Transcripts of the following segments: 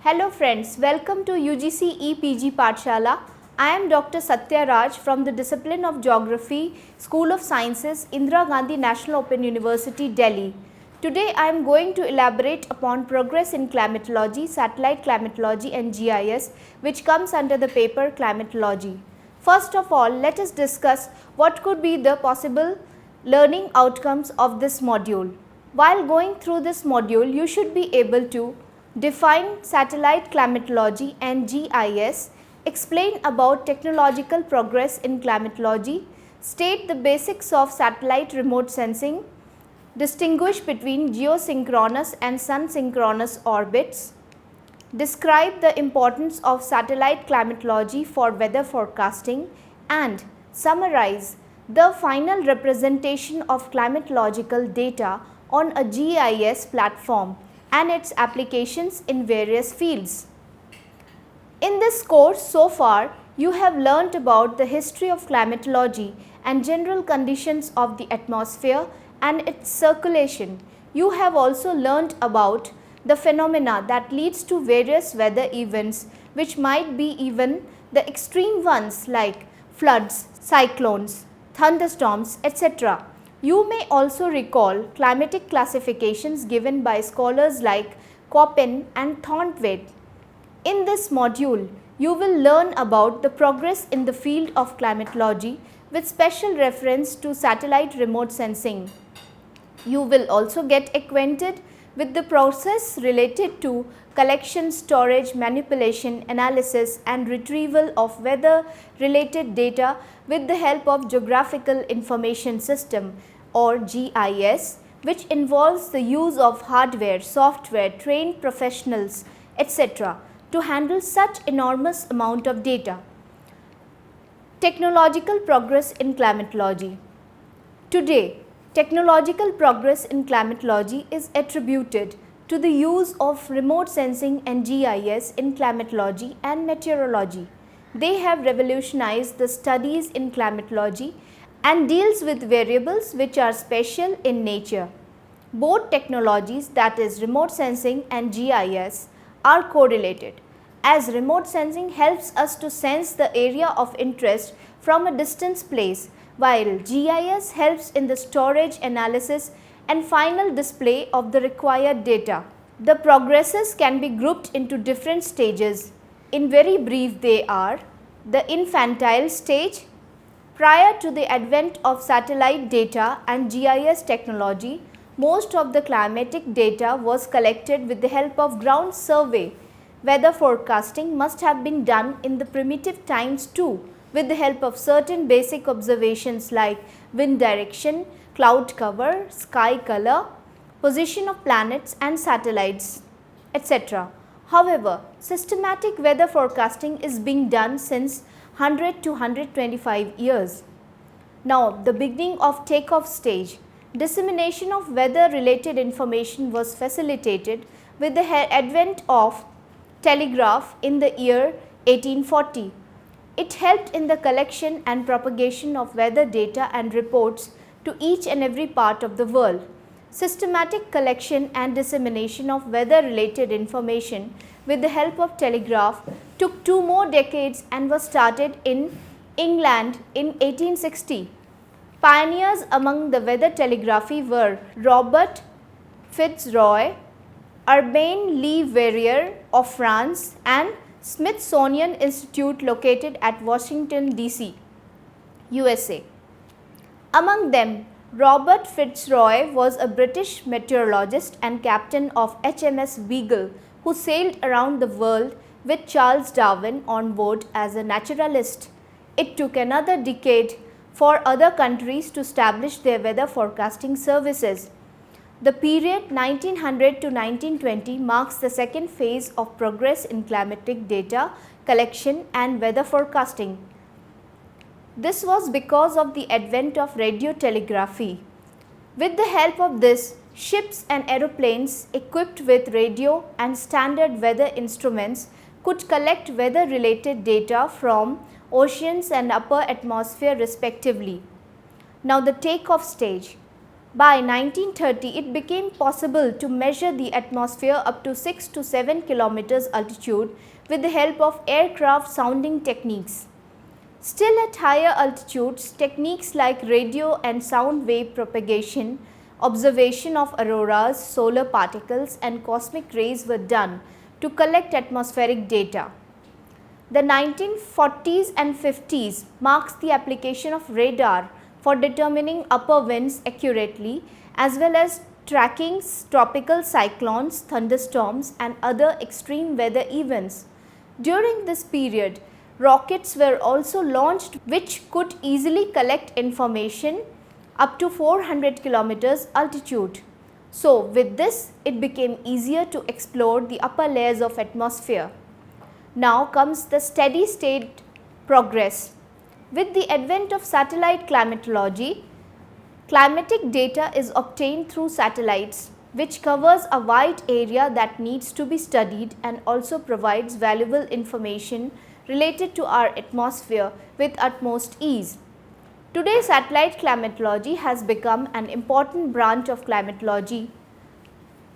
Hello friends, welcome to UGC EPG Pathshala. I am Dr. Satya Raj from the discipline of Geography, School of Sciences, Indira Gandhi National Open University, Delhi. Today I am going to elaborate upon progress in climatology, satellite climatology and GIS, which comes under the paper Climatology. First of all, let us discuss what could be the possible learning outcomes of this module. While going through this module, you should be able to define satellite climatology and GIS, explain about technological progress in climatology, state the basics of satellite remote sensing, distinguish between geosynchronous and sun-synchronous orbits, describe the importance of satellite climatology for weather forecasting, and summarize the final representation of climatological data on a GIS platform and its applications in various fields. In this course so far, you have learnt about the history of climatology and general conditions of the atmosphere and its circulation. You have also learnt about the phenomena that leads to various weather events, which might be even the extreme ones like floods, cyclones, thunderstorms, etc. You may also recall climatic classifications given by scholars like Koppen and Thornthwaite. In this module, you will learn about the progress in the field of climatology with special reference to satellite remote sensing. You will also get acquainted with the process related to collection, storage, manipulation, analysis and retrieval of weather related data with the help of Geographical Information System or GIS, which involves the use of hardware, software, trained professionals, etc. to handle such enormous amount of data. Technological progress in climatology. Today, technological progress in climatology is attributed to the use of remote sensing and GIS in climatology and meteorology. They have revolutionized the studies in climatology and deals with variables which are special in nature. Both technologies, that is remote sensing and GIS, are correlated, as remote sensing helps us to sense the area of interest from a distant place, while GIS helps in the storage, analysis and final display of the required data. The progresses can be grouped into different stages. In very brief, they are the infantile stage. Prior to the advent of satellite data and GIS technology, most of the climatic data was collected with the help of ground survey. Weather forecasting must have been done in the primitive times too, with the help of certain basic observations like wind direction, cloud cover, sky color, position of planets and satellites, etc. However, systematic weather forecasting is being done since 100 to 125 years. Now, the beginning of takeoff stage. Dissemination of weather related information was facilitated with the advent of telegraph in the year 1840. It helped in the collection and propagation of weather data and reports to each and every part of the world. Systematic collection and dissemination of weather related information with the help of telegraph took 2 more decades and was started in England in 1860. Pioneers among the weather telegraphy were Robert Fitzroy, Urbain Le Verrier of France and Smithsonian Institute located at Washington DC, USA. Among them, Robert Fitzroy was a British meteorologist and captain of HMS Beagle who sailed around the world with Charles Darwin on board as a naturalist. It took another decade for other countries to establish their weather forecasting services. The period 1900 to 1920 marks the second phase of progress in climatic data collection and weather forecasting. This was because of the advent of radio telegraphy. With the help of this, ships and aeroplanes equipped with radio and standard weather instruments could collect weather related data from oceans and upper atmosphere respectively. Now the takeoff stage. By 1930, it became possible to measure the atmosphere up to 6 to 7 kilometers altitude with the help of aircraft sounding techniques. Still at higher altitudes, techniques like radio and sound wave propagation, observation of auroras, solar particles and cosmic rays were done to collect atmospheric data. The 1940s and 50s marks the application of radar for determining upper winds accurately as well as tracking tropical cyclones, thunderstorms and other extreme weather events. During this period, rockets were also launched which could easily collect information up to 400 kilometers altitude. So, with this, it became easier to explore the upper layers of atmosphere. Now comes the steady state progress. With the advent of satellite climatology, climatic data is obtained through satellites, which covers a wide area that needs to be studied and also provides valuable information related to our atmosphere with utmost ease. Today, satellite climatology has become an important branch of climatology.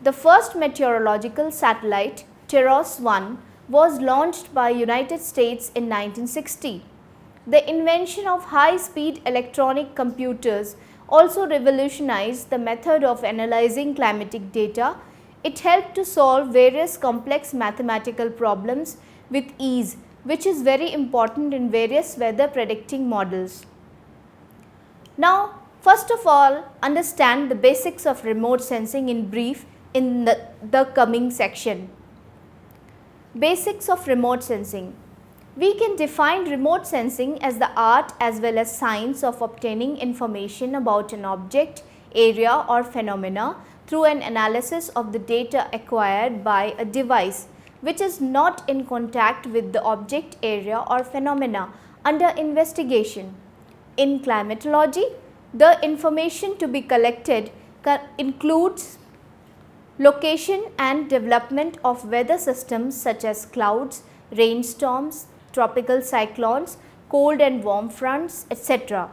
The first meteorological satellite, TEROS-1, was launched by United States in 1960. The invention of high-speed electronic computers also revolutionized the method of analyzing climatic data. It helped to solve various complex mathematical problems with ease, which is very important in various weather predicting models. Now, first of all, understand the basics of remote sensing in brief in the coming section. Basics of remote sensing. We can define remote sensing as the art as well as science of obtaining information about an object, area or phenomena through an analysis of the data acquired by a device which is not in contact with the object, area or phenomena under investigation. In climatology, the information to be collected includes location and development of weather systems such as clouds, rainstorms, tropical cyclones, cold and warm fronts, etc.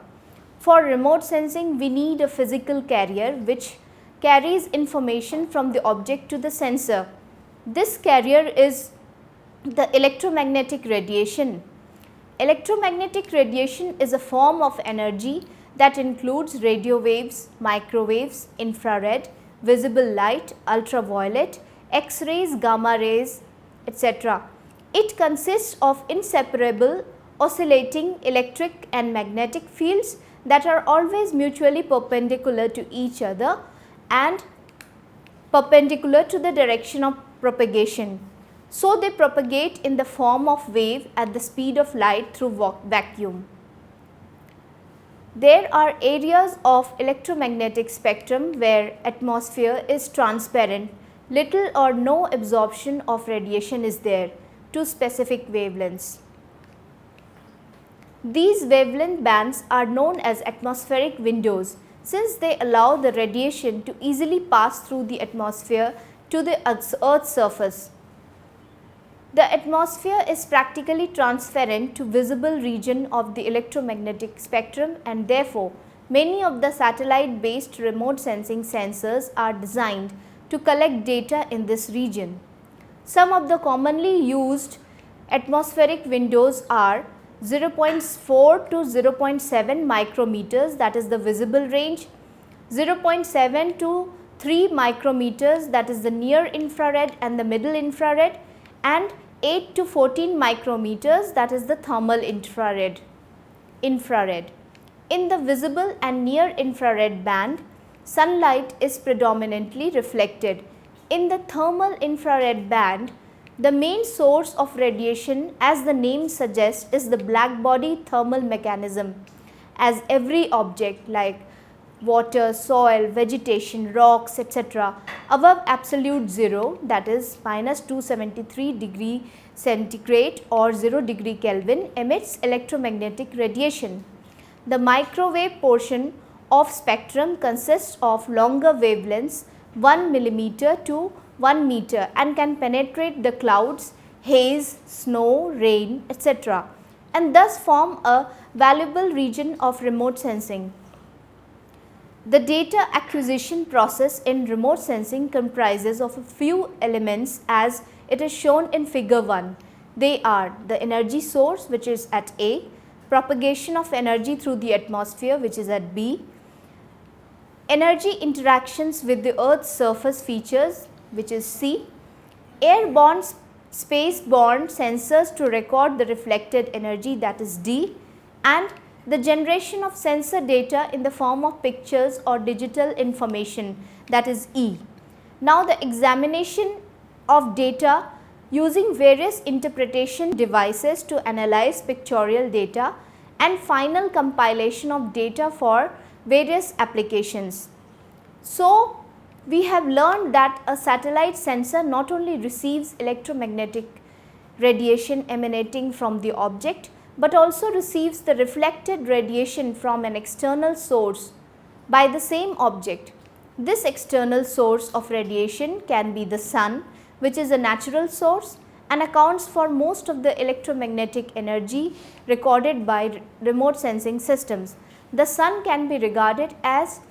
For remote sensing, we need a physical carrier which carries information from the object to the sensor. This carrier is the electromagnetic radiation. Electromagnetic radiation is a form of energy that includes radio waves, microwaves, infrared, visible light, ultraviolet, X-rays, gamma rays, etc. It consists of inseparable oscillating electric and magnetic fields that are always mutually perpendicular to each other and perpendicular to the direction of propagation. So, they propagate in the form of wave at the speed of light through vacuum. There are areas of electromagnetic spectrum where atmosphere is transparent, little or no absorption of radiation is there to specific wavelengths. These wavelength bands are known as atmospheric windows since they allow the radiation to easily pass through the atmosphere to the Earth's surface. The atmosphere is practically transparent to visible region of the electromagnetic spectrum and therefore, many of the satellite based remote sensing sensors are designed to collect data in this region. Some of the commonly used atmospheric windows are 0.4 to 0.7 micrometers, that is the visible range, 0.7 to 3 micrometers, that is the near infrared and the middle infrared, and 8 to 14 micrometers, that is the thermal infrared. In the visible and near infrared band, sunlight is predominantly reflected. In the thermal infrared band, the main source of radiation, as the name suggests, is the blackbody thermal mechanism, as every object like water, soil, vegetation, rocks, etc. above absolute zero, that is minus 273 degree centigrade or 0 degree Kelvin, emits electromagnetic radiation. The microwave portion of spectrum consists of longer wavelengths 1 millimeter to 1 meter and can penetrate the clouds, haze, snow, rain, etc. and thus form a valuable region of remote sensing. The data acquisition process in remote sensing comprises of a few elements as it is shown in figure 1. They are the energy source, which is at A, propagation of energy through the atmosphere, which is at B, energy interactions with the Earth's surface features, which is C, airborne space-borne sensors to record the reflected energy, that is D, and the generation of sensor data in the form of pictures or digital information, that is E. Now, the examination of data using various interpretation devices to analyze pictorial data and final compilation of data for various applications. So, we have learned that a satellite sensor not only receives electromagnetic radiation emanating from the object, but also receives the reflected radiation from an external source by the same object. This external source of radiation can be the sun, which is a natural source and accounts for most of the electromagnetic energy recorded by remote sensing systems. The sun can be regarded as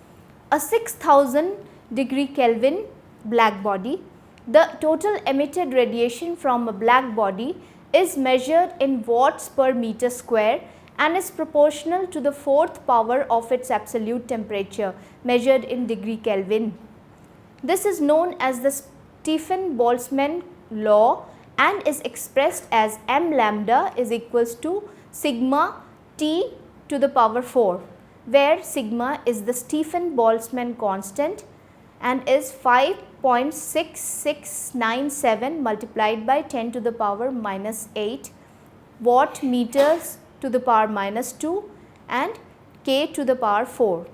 a 6000 degree Kelvin black body. The total emitted radiation from a black body is measured in watts per meter square and is proportional to the fourth power of its absolute temperature measured in degree Kelvin. This is known as the Stefan-Boltzmann law and is expressed as m lambda is equals to sigma T to the power 4, where sigma is the Stefan-Boltzmann constant and is 5.6697 multiplied by 10 to the power minus 8 watt meters to the power minus 2 and K to the power 4.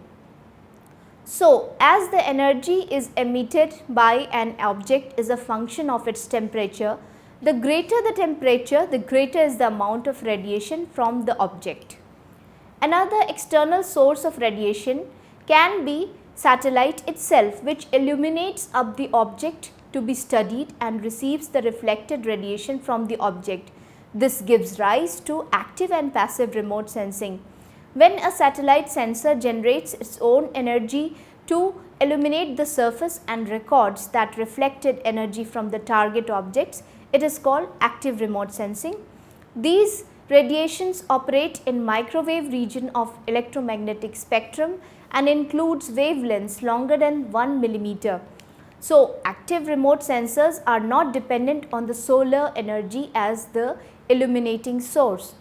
So, as the energy is emitted by an object is a function of its temperature, the greater the temperature, the greater is the amount of radiation from the object. Another external source of radiation can be satellite itself, which illuminates up the object to be studied and receives the reflected radiation from the object. This gives rise to active and passive remote sensing. When a satellite sensor generates its own energy to illuminate the surface and records that reflected energy from the target objects, it is called active remote sensing. These radiations operate in microwave region of electromagnetic spectrum and includes wavelengths longer than 1 millimeter. So, active remote sensors are not dependent on the solar energy as the illuminating source.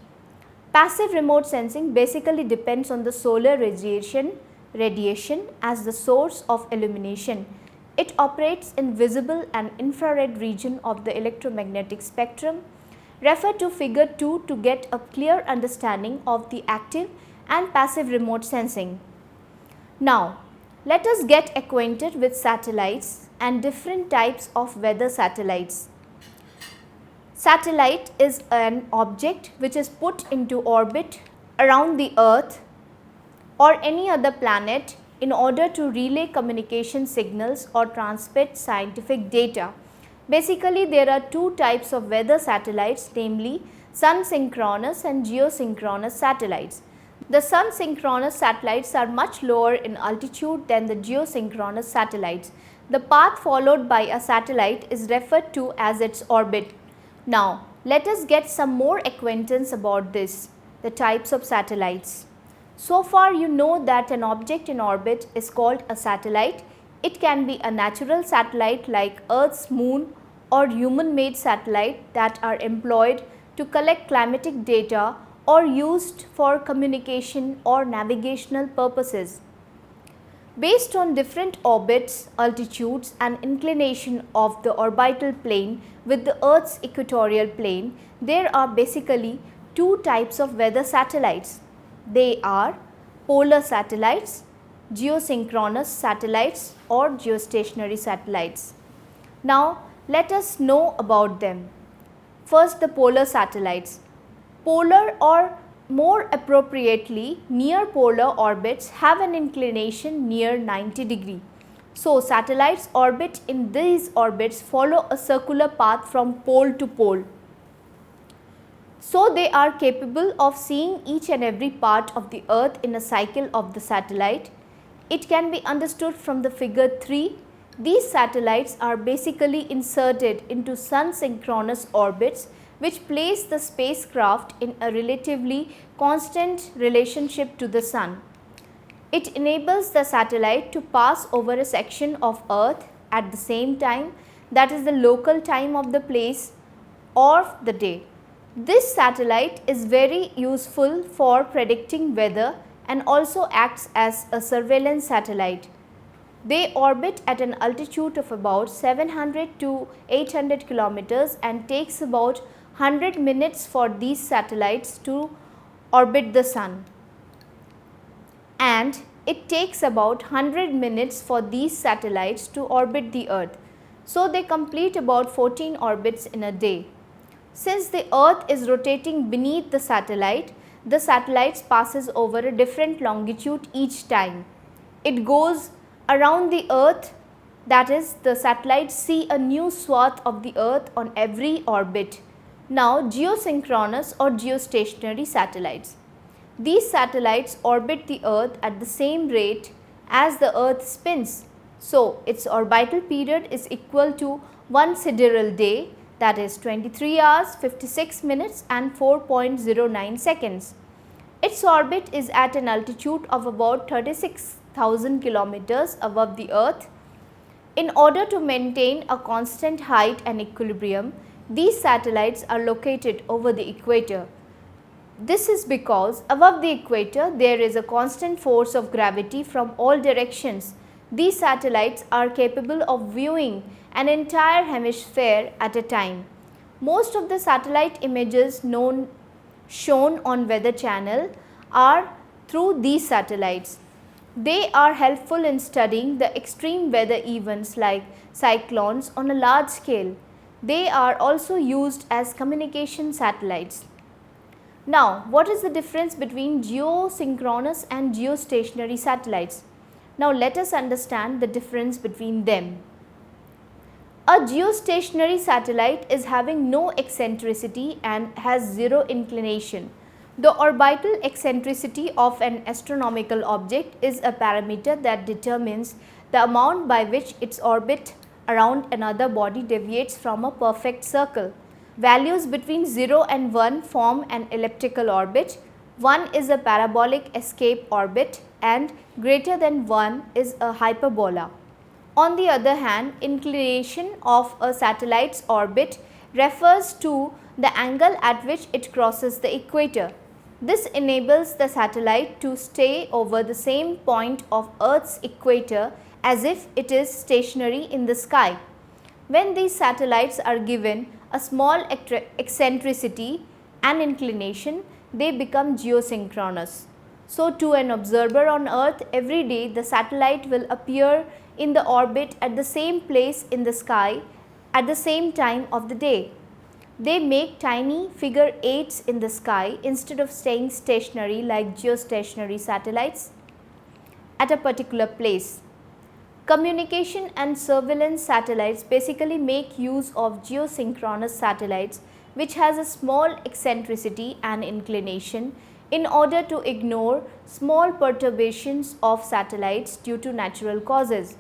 Passive remote sensing basically depends on the solar radiation as the source of illumination. It operates in visible and infrared region of the electromagnetic spectrum. Refer to figure 2 to get a clear understanding of the active and passive remote sensing. Now, let us get acquainted with satellites and different types of weather satellites. Satellite is an object which is put into orbit around the Earth or any other planet in order to relay communication signals or transmit scientific data. Basically, there are two types of weather satellites, namely sun synchronous and geosynchronous satellites. The sun synchronous satellites are much lower in altitude than the geosynchronous satellites. The path followed by a satellite is referred to as its orbit. Now, let us get some more acquaintance about this, the types of satellites. So far, you know that an object in orbit is called a satellite. It can be a natural satellite like Earth's moon or human-made satellite that are employed to collect climatic data or used for communication or navigational purposes. Based on different orbits, altitudes and inclination of the orbital plane with the Earth's equatorial plane, there are basically two types of weather satellites. They are polar satellites, geosynchronous satellites or geostationary satellites. Now, let us know about them. First, the polar satellites. Polar or more appropriately near polar orbits have an inclination near 90 degree. So, satellites orbit in these orbits follow a circular path from pole to pole. So, they are capable of seeing each and every part of the Earth in a cycle of the satellite. It can be understood from the figure 3. These satellites are basically inserted into sun synchronous orbits which place the spacecraft in a relatively constant relationship to the sun. It enables the satellite to pass over a section of Earth at the same time, that is the local time of the place or the day. This satellite is very useful for predicting weather and also acts as a surveillance satellite. They orbit at an altitude of about 700 to 800 kilometers and takes about 100 minutes for these satellites to orbit the sun. And it takes about 100 minutes for these satellites to orbit the Earth. So they complete about 14 orbits in a day. Since the Earth is rotating beneath the satellite passes over a different longitude each time. It goes around the Earth, that is, the satellites see a new swath of the Earth on every orbit. Now, geosynchronous or geostationary satellites. These satellites orbit the Earth at the same rate as the Earth spins. So, its orbital period is equal to 1 sidereal day, that is 23 hours, 56 minutes and 4.09 seconds. Its orbit is at an altitude of about 36,000 kilometers above the Earth. In order to maintain a constant height and equilibrium, these satellites are located over the equator. This is because above the equator there is a constant force of gravity from all directions. These satellites are capable of viewing an entire hemisphere at a time. Most of the satellite images shown on Weather Channel are through these satellites. They are helpful in studying the extreme weather events like cyclones on a large scale. They are also used as communication satellites. Now, what is the difference between geosynchronous and geostationary satellites? Now, let us understand the difference between them. A geostationary satellite is having no eccentricity and has zero inclination. The orbital eccentricity of an astronomical object is a parameter that determines the amount by which its orbit around another body deviates from a perfect circle. Values between 0 and 1 form an elliptical orbit, 1 is a parabolic escape orbit and greater than 1 is a hyperbola. On the other hand, inclination of a satellite's orbit refers to the angle at which it crosses the equator. This enables the satellite to stay over the same point of Earth's equator as if it is stationary in the sky. When these satellites are given a small eccentricity and inclination, they become geosynchronous. So, to an observer on Earth, every day the satellite will appear in the orbit at the same place in the sky at the same time of the day. They make tiny figure 8s in the sky instead of staying stationary like geostationary satellites at a particular place. Communication and surveillance satellites basically make use of geosynchronous satellites which has a small eccentricity and inclination in order to ignore small perturbations of satellites due to natural causes.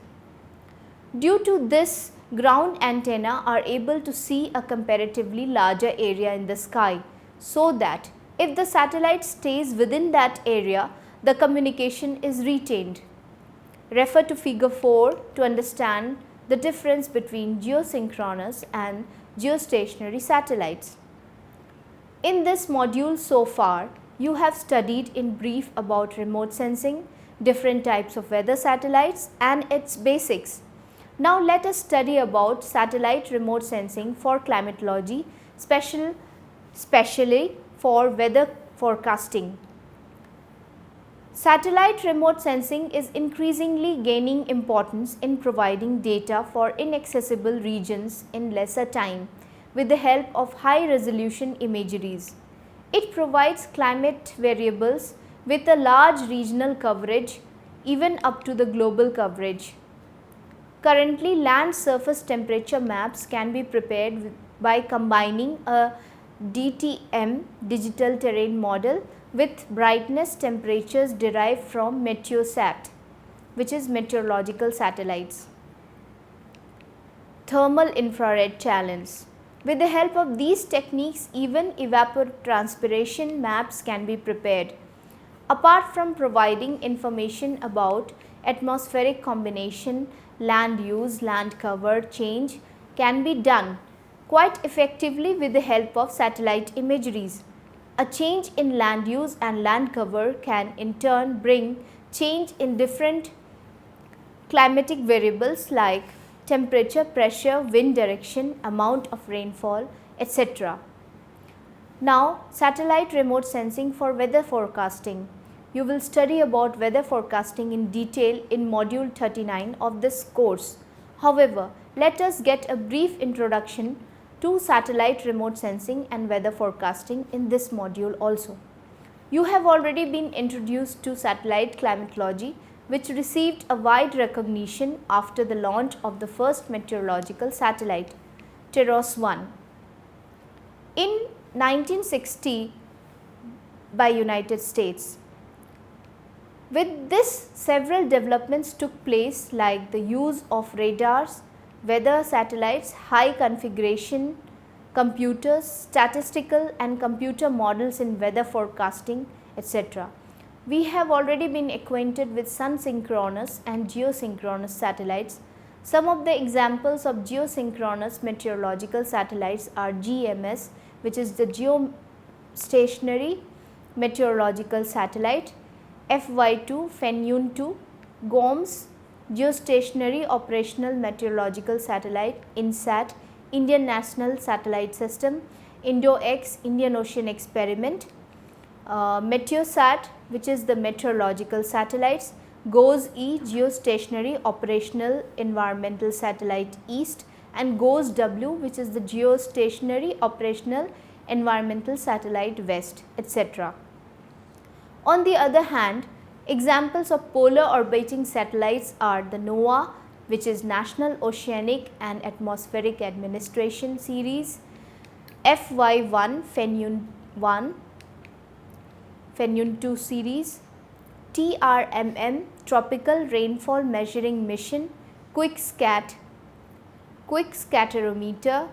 Due to this, ground antenna are able to see a comparatively larger area in the sky, so that if the satellite stays within that area, the communication is retained. Refer to figure 4 to understand the difference between geosynchronous and geostationary satellites. In this module so far, you have studied in brief about remote sensing, different types of weather satellites and its basics. Now let us study about satellite remote sensing for climatology, especially for weather forecasting. Satellite remote sensing is increasingly gaining importance in providing data for inaccessible regions in lesser time with the help of high resolution imageries. It provides climate variables with a large regional coverage, even up to the global coverage. Currently, land surface temperature maps can be prepared by combining a DTM digital terrain model with brightness temperatures derived from Meteosat. which is meteorological satellites. Thermal infrared challenge. With the help of these techniques, even evapotranspiration maps can be prepared. Apart from providing information about atmospheric combination, land use, land cover change can be done quite effectively with the help of satellite imageries. A change in land use and land cover can in turn bring change in different climatic variables like temperature, pressure, wind direction, amount of rainfall, etc. Now, satellite remote sensing for weather forecasting. You will study about weather forecasting in detail in module 39 of this course. However, let us get a brief introduction to satellite remote sensing and weather forecasting in this module also. You have already been introduced to satellite climatology, which received a wide recognition after the launch of the first meteorological satellite, TEROS-1. In 1960 by United States. With this, several developments took place like the use of radars, weather satellites, high configuration computers, statistical and computer models in weather forecasting, etc. We have already been acquainted with sun synchronous and geosynchronous satellites. Some of the examples of geosynchronous meteorological satellites are GMS, which is the geostationary meteorological satellite, FY2, FENUN2, GOMS, geostationary operational meteorological satellite, INSAT, Indian National Satellite System, INDO-X, Indian Ocean Experiment, Meteosat, which is the meteorological satellites, GOES-E, geostationary operational environmental satellite East, and GOES-W, which is the geostationary operational environmental satellite West, etc. On the other hand, examples of polar orbiting satellites are the NOAA, which is National Oceanic and Atmospheric Administration Series, FY1, FENUN1, FENUN2 series, TRMM, Tropical Rainfall Measuring Mission, QuickSat, Quickscatterometer,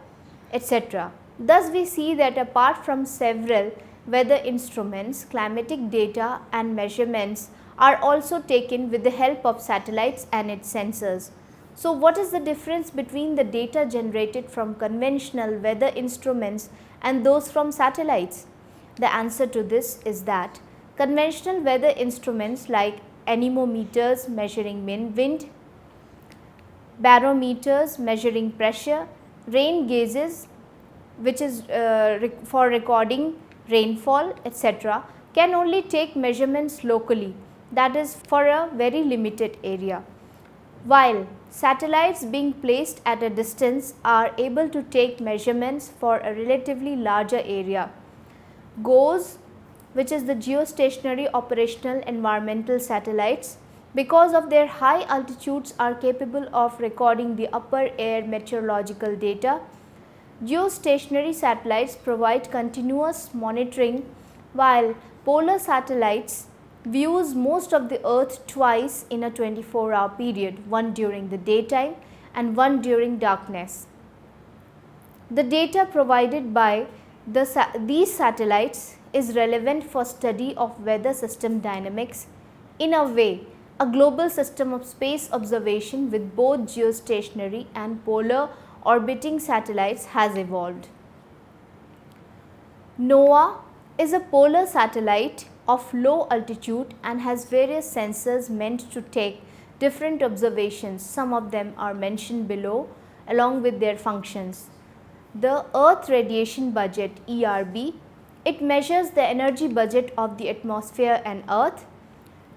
etc. Thus, we see that apart from several weather instruments, climatic data and measurements are also taken with the help of satellites and its sensors. So, what is the difference between the data generated from conventional weather instruments and those from satellites? The answer to this is that conventional weather instruments like anemometers measuring wind, barometers measuring pressure, rain gauges which is for recording rainfall, etc., can only take measurements locally, that is for a very limited area, while satellites being placed at a distance are able to take measurements for a relatively larger area. GOES, which is the geostationary operational environmental satellites, because of their high altitudes are capable of recording the upper air meteorological data. Geostationary satellites provide continuous monitoring, while polar satellites views most of the earth twice in a 24-hour period, one during the daytime and one during darkness. The data provided by these satellites is relevant for study of weather system dynamics. In a way, a global system of space observation with both geostationary and polar orbiting satellites has evolved. NOAA is a polar satellite of low altitude and has various sensors meant to take different observations. Some of them are mentioned below along with their functions. The Earth Radiation Budget (ERB), it measures the energy budget of the atmosphere and Earth.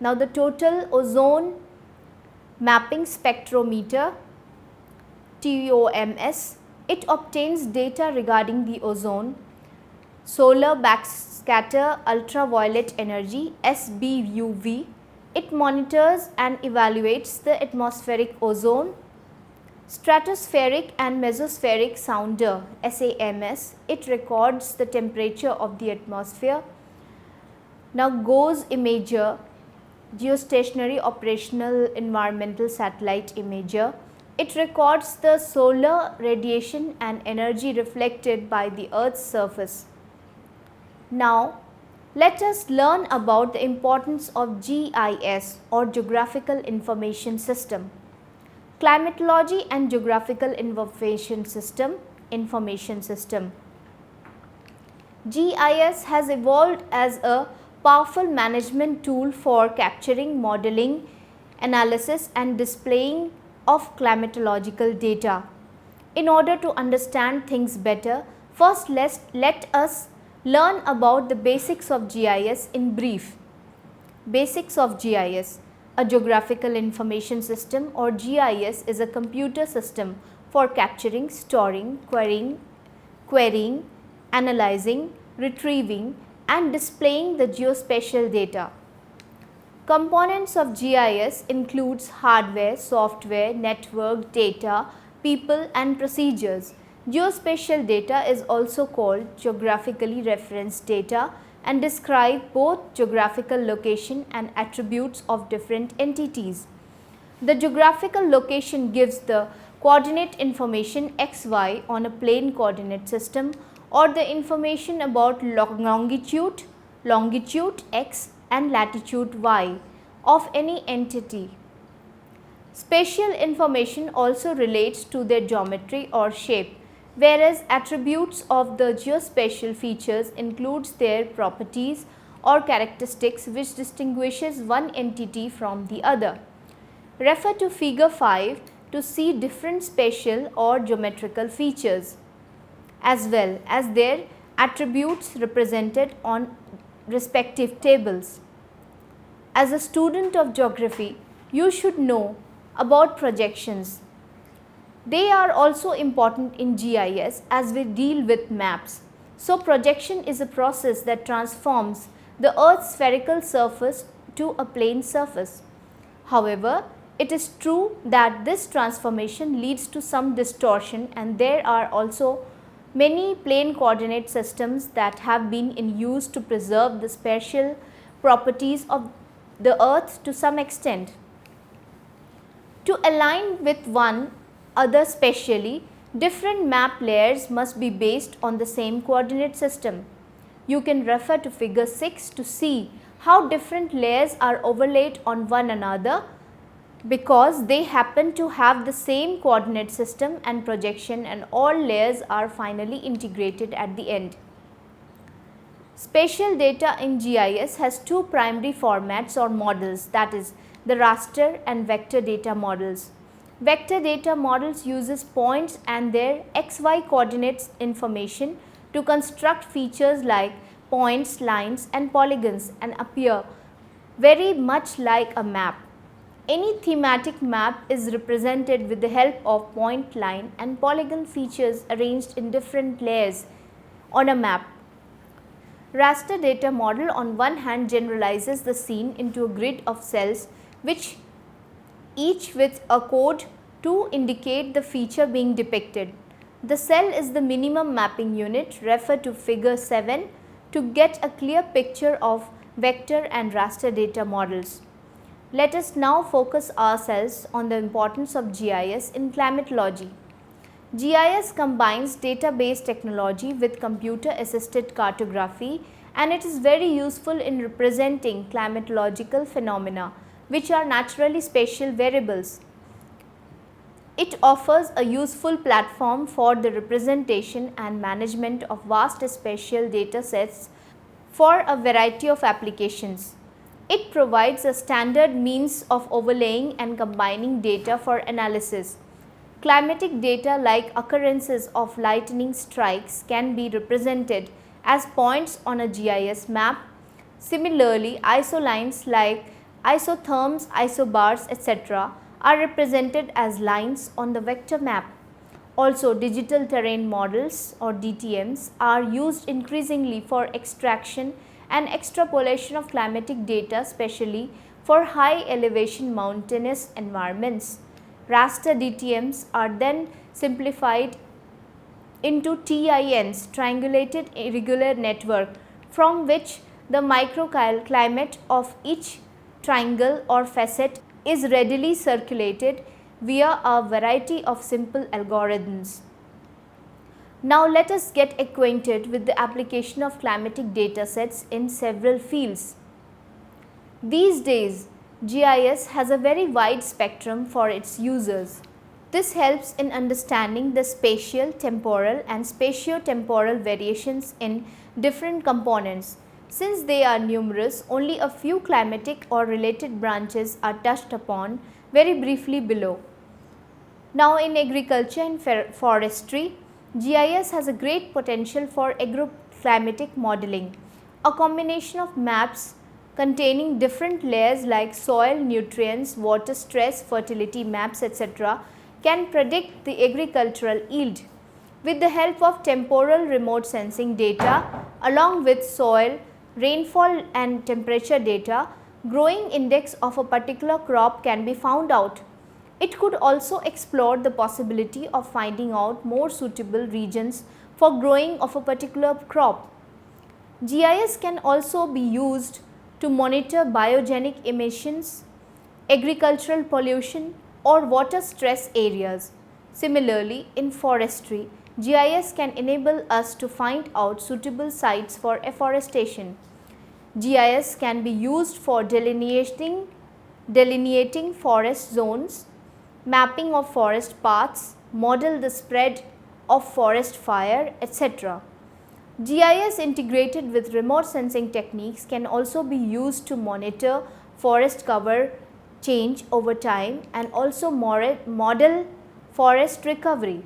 Now, the Total Ozone Mapping Spectrometer (TOMS), it obtains data regarding the ozone, solar backscatter ultraviolet energy (SBUV). It monitors and evaluates the atmospheric ozone. Stratospheric and Mesospheric Sounder (SAMS), it records the temperature of the atmosphere. Now, GOES Imager, geostationary operational environmental satellite imager. It records the solar radiation and energy reflected by the Earth's surface. Now, let us learn about the importance of GIS or Geographical Information System. Climatology and Geographical Information System. GIS has evolved as a powerful management tool for capturing, modeling, analysis and displaying of climatological data. In order to understand things better, first let us learn about the basics of GIS in brief. Basics of GIS. A Geographical Information System or GIS is a computer system for capturing, storing, querying, analyzing, retrieving and displaying the geospatial data. Components of GIS includes hardware, software, network, data, people and procedures. Geospatial data is also called geographically referenced data and describe both geographical location and attributes of different entities. The geographical location gives the coordinate information xy on a plane coordinate system or the information about longitude x and latitude y of any entity. Spatial information also relates to their geometry or shape, whereas attributes of the geospatial features includes their properties or characteristics which distinguishes one entity from the other. Refer to figure 5 to see different spatial or geometrical features as well as their attributes represented on respective tables. As a student of geography, you should know about projections. They are also important in GIS as we deal with maps. So, projection is a process that transforms the Earth's spherical surface to a plane surface. However, it is true that this transformation leads to some distortion and there are also many plane coordinate systems that have been in use to preserve the spatial properties of the Earth to some extent. To align with one other spatially, different map layers must be based on the same coordinate system. You can refer to figure 6 to see how different layers are overlaid on one another because they happen to have the same coordinate system and projection and all layers are finally integrated at the end. Spatial data in GIS has two primary formats or models, that is the raster and vector data models. Vector data models uses points and their xy coordinates information to construct features like points, lines and polygons and appear very much like a map. Any thematic map is represented with the help of point, line and polygon features arranged in different layers on a map. Raster data model on one hand generalizes the scene into a grid of cells which each with a code to indicate the feature being depicted. The cell is the minimum mapping unit, refer to figure 7 to get a clear picture of vector and raster data models. Let us now focus ourselves on the importance of GIS in climatology. GIS combines database technology with computer assisted cartography and it is very useful in representing climatological phenomena which are naturally spatial variables. It offers a useful platform for the representation and management of vast spatial data sets for a variety of applications. It provides a standard means of overlaying and combining data for analysis. Climatic data like occurrences of lightning strikes can be represented as points on a GIS map. Similarly, isolines like isotherms, isobars, etc. are represented as lines on the vector map. Also, digital terrain models or DTMs are used increasingly for extraction and extrapolation of climatic data, especially for high elevation mountainous environments. Raster DTMs are then simplified into TINs, triangulated irregular network, from which the microclimate of each triangle or facet is readily circulated via a variety of simple algorithms. Now let us get acquainted with the application of climatic datasets in several fields. These days, GIS has a very wide spectrum for its users. This helps in understanding the spatial, temporal and spatio-temporal variations in different components. Since they are numerous, only a few climatic or related branches are touched upon very briefly below. Now in agriculture and forestry, GIS has a great potential for agroclimatic modeling. A combination of maps containing different layers like soil, nutrients, water stress, fertility maps, etc. can predict the agricultural yield. With the help of temporal remote sensing data along with soil, rainfall and temperature data, growing index of a particular crop can be found out. It could also explore the possibility of finding out more suitable regions for growing of a particular crop. GIS can also be used to monitor biogenic emissions, agricultural pollution or water stress areas. Similarly, in forestry, GIS can enable us to find out suitable sites for afforestation. GIS can be used for delineating forest zones, mapping of forest paths, model the spread of forest fire, etc. GIS integrated with remote sensing techniques can also be used to monitor forest cover change over time and also model forest recovery.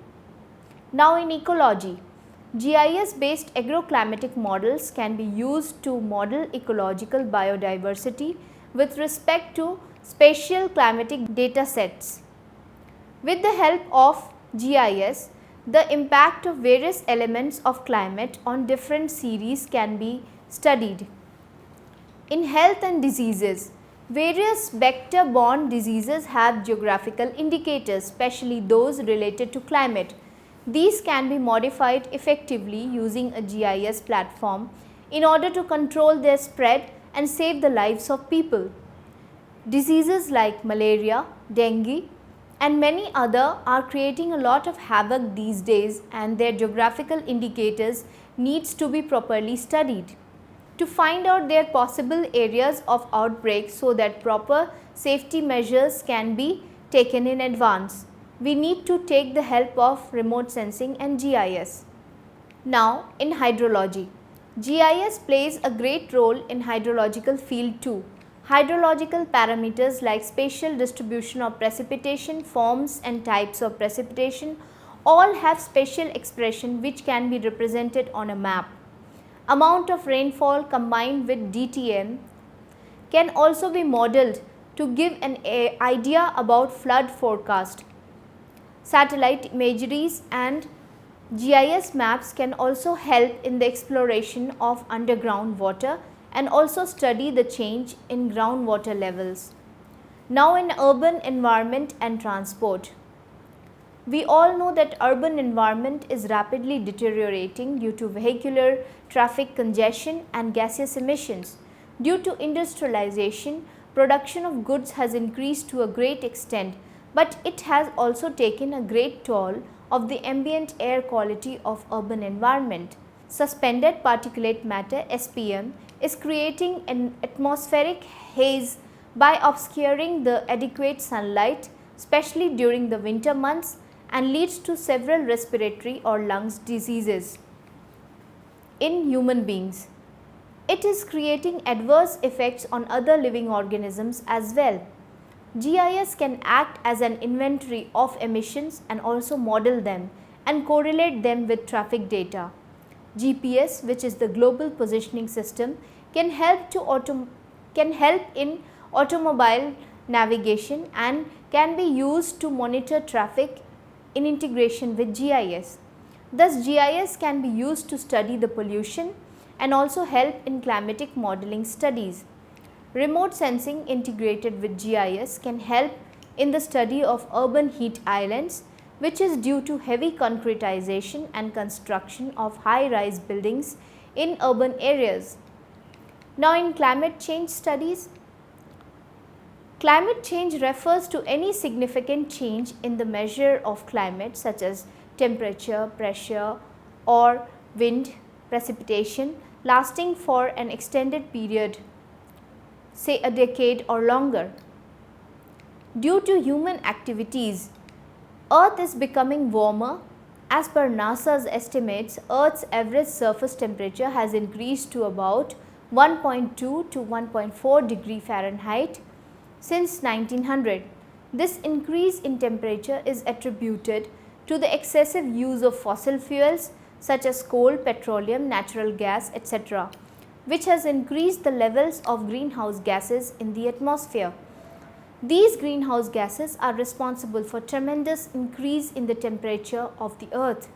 Now in ecology, GIS based agroclimatic models can be used to model ecological biodiversity with respect to spatial climatic data sets. With the help of GIS, the impact of various elements of climate on different series can be studied. In health and diseases, various vector-borne diseases have geographical indicators, especially those related to climate. These can be modified effectively using a GIS platform in order to control their spread and save the lives of people. Diseases like malaria, dengue, and many other are creating a lot of havoc these days, and their geographical indicators needs to be properly studied to find out their possible areas of outbreak so that proper safety measures can be taken in advance. We need to take the help of remote sensing and GIS. Now in hydrology, GIS plays a great role in hydrological field too. Hydrological parameters like spatial distribution of precipitation, forms and types of precipitation all have spatial expression which can be represented on a map. Amount of rainfall combined with DTM can also be modeled to give an idea about flood forecast. Satellite imageries and GIS maps can also help in the exploration of underground water and also study the change in groundwater levels. Now in urban environment and transport. We all know that urban environment is rapidly deteriorating due to vehicular traffic congestion and gaseous emissions. Due to industrialization, production of goods has increased to a great extent, but it has also taken a great toll of the ambient air quality of urban environment. Suspended particulate matter (SPM) is creating an atmospheric haze by obscuring the adequate sunlight, especially during the winter months, and leads to several respiratory or lungs diseases in human beings. It is creating adverse effects on other living organisms as well. GIS can act as an inventory of emissions and also model them and correlate them with traffic data. GPS, which is the global positioning system, can help in automobile navigation and can be used to monitor traffic in integration with GIS. Thus, GIS can be used to study the pollution and also help in climatic modeling studies. Remote sensing integrated with GIS can help in the study of urban heat islands, which is due to heavy concretization and construction of high-rise buildings in urban areas. Now in climate change studies, Climate change refers to any significant change in the measure of climate such as temperature, pressure or wind, precipitation lasting for an extended period, say a decade or longer. Due to human activities, Earth is becoming warmer. As per NASA's estimates, Earth's average surface temperature has increased to about 1.2 to 1.4 degree Fahrenheit since 1900. This increase in temperature is attributed to the excessive use of fossil fuels such as coal, petroleum, natural gas, etc., which has increased the levels of greenhouse gases in the atmosphere. These greenhouse gases are responsible for tremendous increase in the temperature of the Earth,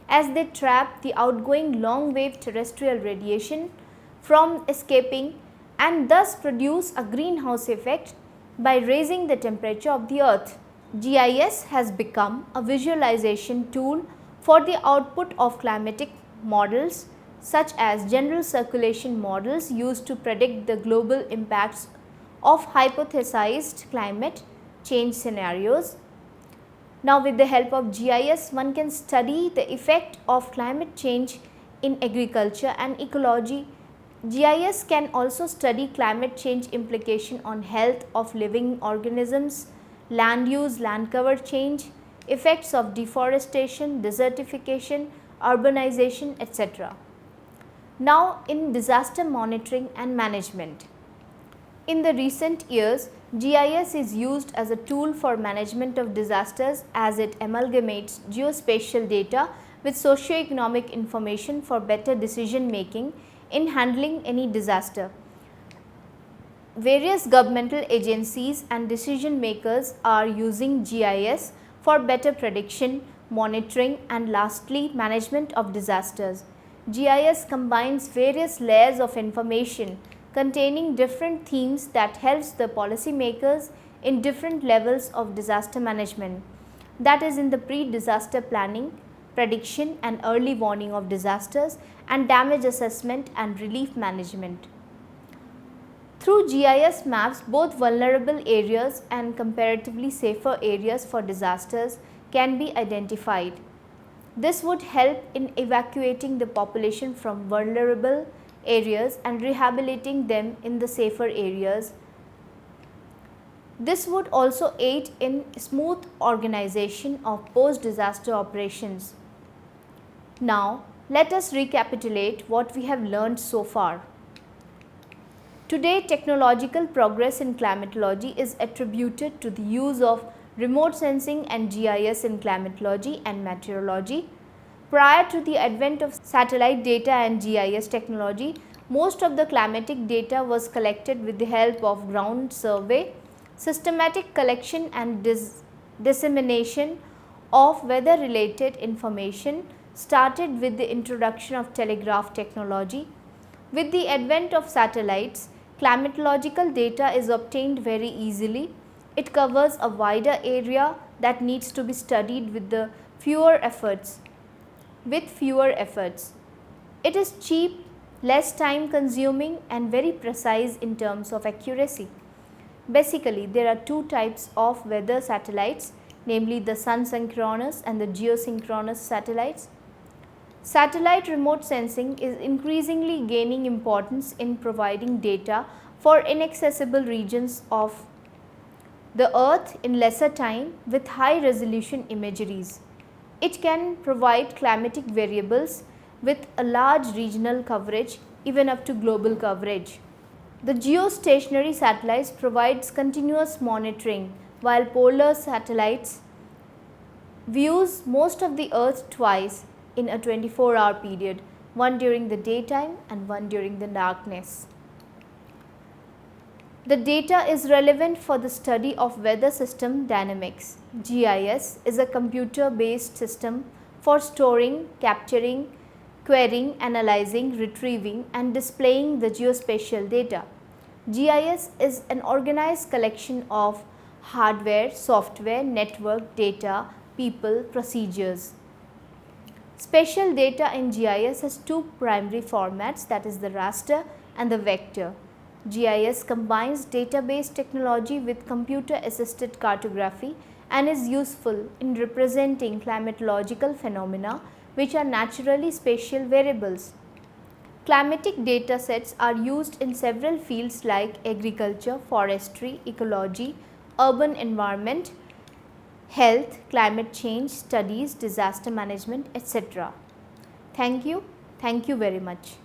as they trap the outgoing long-wave terrestrial radiation from escaping and thus produce a greenhouse effect by raising the temperature of the Earth. GIS has become a visualization tool for the output of climatic models such as general circulation models used to predict the global impacts of hypothesized climate change scenarios. Now, with the help of GIS, one can study the effect of climate change in agriculture and ecology. GIS can also study climate change implication on health of living organisms, land use, land cover change, effects of deforestation, desertification, urbanization, etc. Now, in disaster monitoring and management. In the recent years, GIS is used as a tool for management of disasters as it amalgamates geospatial data with socio-economic information for better decision making in handling any disaster. Various governmental agencies and decision makers are using GIS for better prediction, monitoring and lastly management of disasters. GIS combines various layers of information containing different themes that helps the policy makers in different levels of disaster management, that is in the pre-disaster planning, prediction and early warning of disasters and damage assessment and relief management. Through GIS maps, both vulnerable areas and comparatively safer areas for disasters can be identified. This would help in evacuating the population from vulnerable areas and rehabilitating them in the safer areas. This would also aid in smooth organization of post-disaster operations. Now, let us recapitulate what we have learned so far. Today, technological progress in climatology is attributed to the use of remote sensing and GIS in climatology and meteorology. Prior to the advent of satellite data and GIS technology, most of the climatic data was collected with the help of ground survey. Systematic collection and dissemination of weather related information started with the introduction of telegraph technology. With the advent of satellites, climatological data is obtained very easily. It covers a wider area that needs to be studied with fewer efforts. It is cheap, less time consuming and very precise in terms of accuracy. Basically, there are two types of weather satellites, namely the sun synchronous and the geosynchronous satellites. Satellite remote sensing is increasingly gaining importance in providing data for inaccessible regions of the Earth in lesser time with high resolution imageries. It can provide climatic variables with a large regional coverage, even up to global coverage. The geostationary satellites provides continuous monitoring, while polar satellites views most of the Earth twice in a 24-hour period, one during the daytime and one during the darkness. The data is relevant for the study of weather system dynamics. GIS is a computer-based system for storing, capturing, querying, analyzing, retrieving and displaying the geospatial data. GIS is an organized collection of hardware, software, network, data, people, procedures. Spatial data in GIS has two primary formats, that is the raster and the vector. GIS combines database technology with computer assisted cartography and is useful in representing climatological phenomena which are naturally spatial variables. Climatic data sets are used in several fields like agriculture, forestry, ecology, urban environment, health, climate change studies, disaster management, etc. Thank you very much.